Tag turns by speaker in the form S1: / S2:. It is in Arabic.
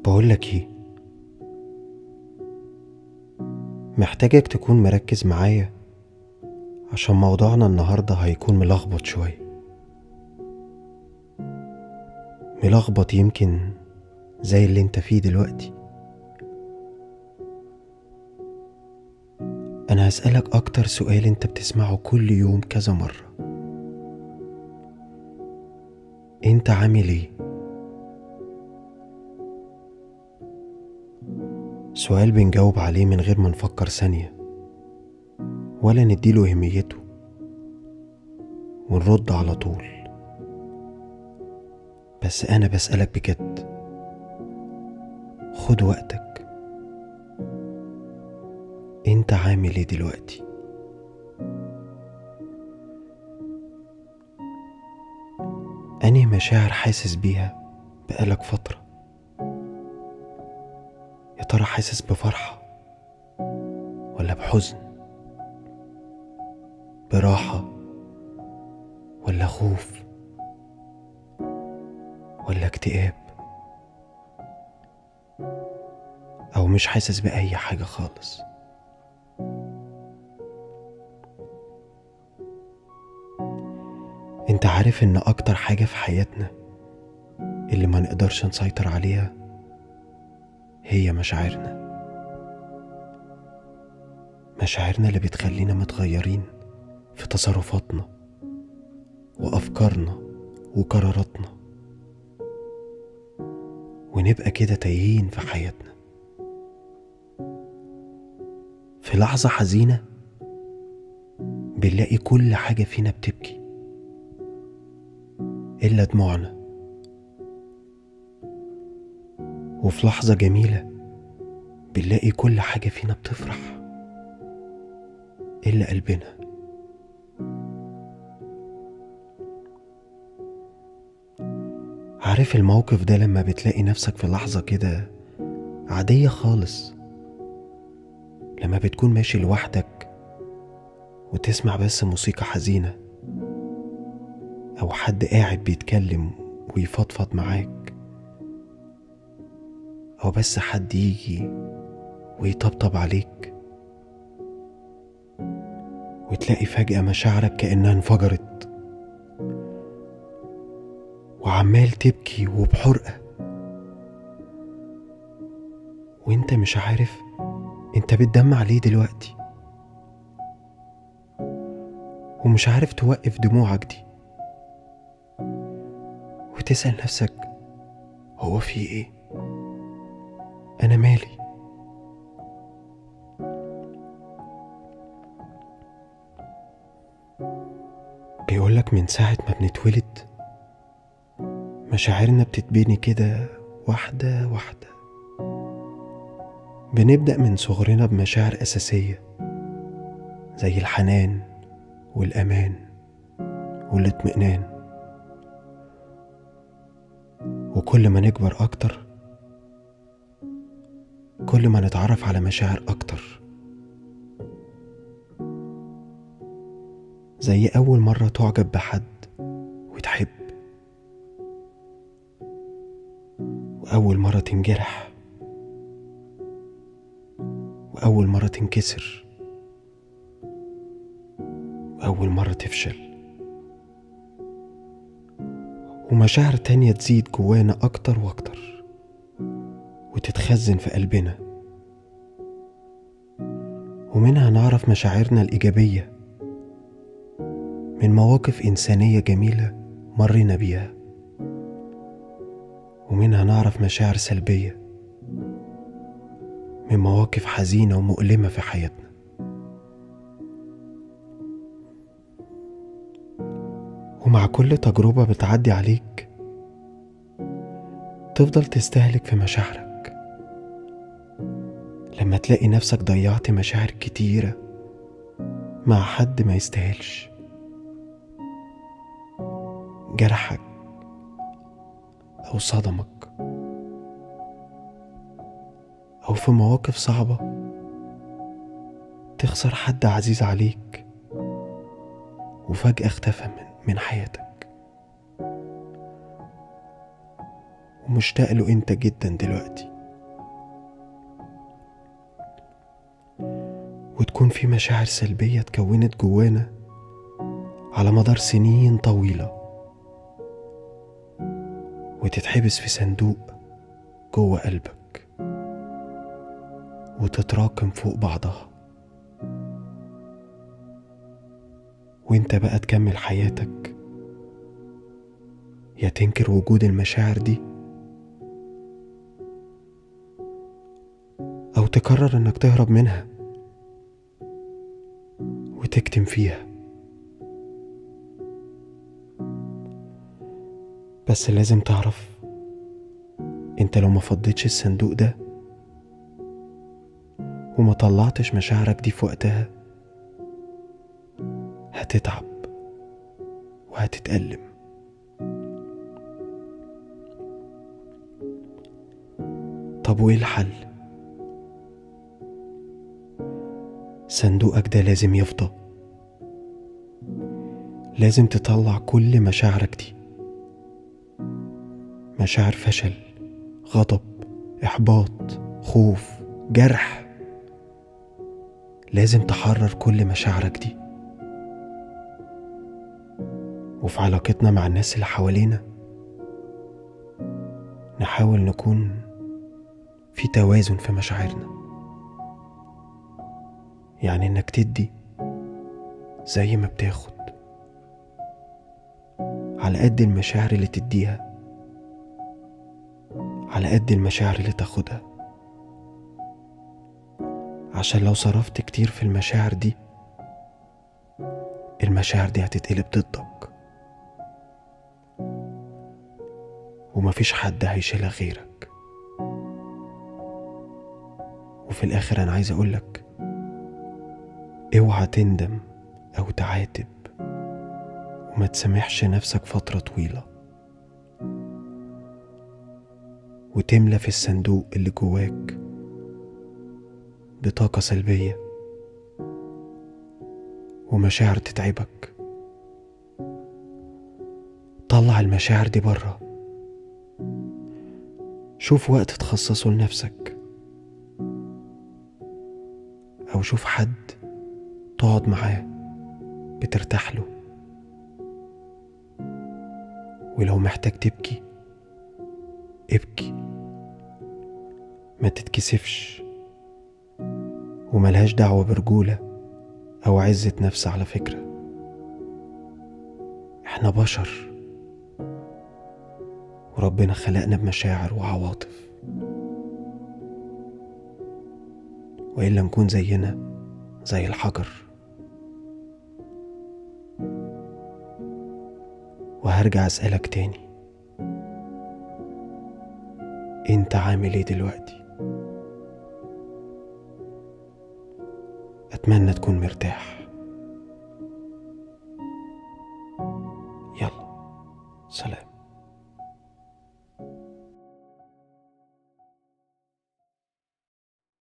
S1: بقولك ايه، محتاجك تكون مركز معايا عشان موضوعنا النهاردة هيكون ملخبط شوية. ملخبط يمكن زي اللي انت فيه دلوقتي. انا هسألك اكتر سؤال انت بتسمعه كل يوم كذا مرة: انت عامل ايه؟ سؤال بنجاوب عليه من غير ما نفكر ثانية ولا نديله اهميته، ونرد على طول. بس انا بسألك بجد، خد وقتك. انت عامل ايه دلوقتي؟ انهي مشاعر حاسس بيها بقالك فترة؟ يا ترى حاسس بفرحة ولا بحزن، براحة ولا خوف ولا اكتئاب، او مش حاسس بأي حاجة خالص؟ انت عارف ان اكتر حاجة في حياتنا اللي ما نقدرش نسيطر عليها هي مشاعرنا. مشاعرنا اللي بتخلينا متغيرين في تصرفاتنا وافكارنا وقراراتنا، ونبقى كده تايهين في حياتنا. في لحظة حزينة بنلاقي كل حاجة فينا بتبكي إلا دموعنا، وفي لحظة جميلة بنلاقي كل حاجة فينا بتفرح إلا قلبنا. عارف الموقف ده لما بتلاقي نفسك في لحظة كده عادية خالص، لما بتكون ماشي لوحدك وتسمع بس موسيقى حزينة، أو حد قاعد بيتكلم ويفضفض معاك، أو بس حد يجي ويطبطب عليك، وتلاقي فجأة مشاعرك كأنها انفجرت وعمال تبكي وبحرقة، وانت مش عارف انت بتدمع ليه دلوقتي، ومش عارف توقف دموعك دي، وتسأل نفسك هو في ايه؟ انا مالي؟ بيقولك من ساعة ما بنتولد مشاعرنا بتتبني كده واحدة واحدة. بنبدأ من صغرنا بمشاعر أساسية زي الحنان والأمان والاطمئنان، وكل ما نكبر أكتر كل ما نتعرف على مشاعر أكتر، زي أول مرة تعجب بحد وتحب، وأول مرة تنجرح، وأول مرة تنكسر، وأول مرة تفشل، ومشاعر تانية تزيد جوانا أكتر وأكتر وتتخزن في قلبنا. ومنها نعرف مشاعرنا الإيجابية من مواقف إنسانية جميلة مرينا بيها، ومنها نعرف مشاعر سلبية من مواقف حزينة ومؤلمة في حياتنا. ومع كل تجربة بتعدي عليك تفضل تستهلك في مشاعرك، لما تلاقي نفسك ضيعت مشاعر كتيرة مع حد ما يستاهلش، جرحك أو صدمك، أو في مواقف صعبة تخسر حد عزيز عليك وفجأة اختفى من حياتك، ومشتاق له انت جدا دلوقتي. وتكون في مشاعر سلبية اتكونت جوانا على مدار سنين طويلة، وتتحبس في صندوق جوه قلبك وتتراكم فوق بعضها، وانت بقى تكمل حياتك يا تنكر وجود المشاعر دي، او تقرر انك تهرب منها وتكتم فيها. بس لازم تعرف، انت لو ما فضيتش الصندوق ده وما طلعتش مشاعرك دي في وقتها هتتعب وهتتألم. طب وايه الحل؟ صندوقك ده لازم يفضى، لازم تطلع كل مشاعرك دي، مشاعر فشل، غضب، إحباط، خوف، جرح. لازم تحرر كل مشاعرك دي. وفي علاقتنا مع الناس اللي حوالينا نحاول نكون في توازن في مشاعرنا، يعني انك تدي زي ما بتاخد، على قد المشاعر اللي تديها على قد المشاعر اللي تاخدها، عشان لو صرفت كتير في المشاعر دي المشاعر دي هتتقلب ضدك، ومفيش حد هيشيلها غيرك. وفي الآخر أنا عايز أقولك، اوعى تندم أو تعاتب وما تسامحش نفسك فترة طويلة، وتملى في الصندوق اللي جواك بطاقة سلبية ومشاعر تتعبك. طلع المشاعر دي برا، شوف وقت تخصصه لنفسك، أو شوف حد تقعد معاه بترتاح له. ولو محتاج تبكي ابكي، ما تتكسفش، وملهاش دعوة برجولة أو عزة نفس. على فكرة احنا بشر، وربنا خلقنا بمشاعر وعواطف، وإلا نكون زينا زي الحجر. وهرجع أسألك تاني، انت عامل ايه دلوقتي؟ أتمنى تكون مرتاح. يلا، سلام.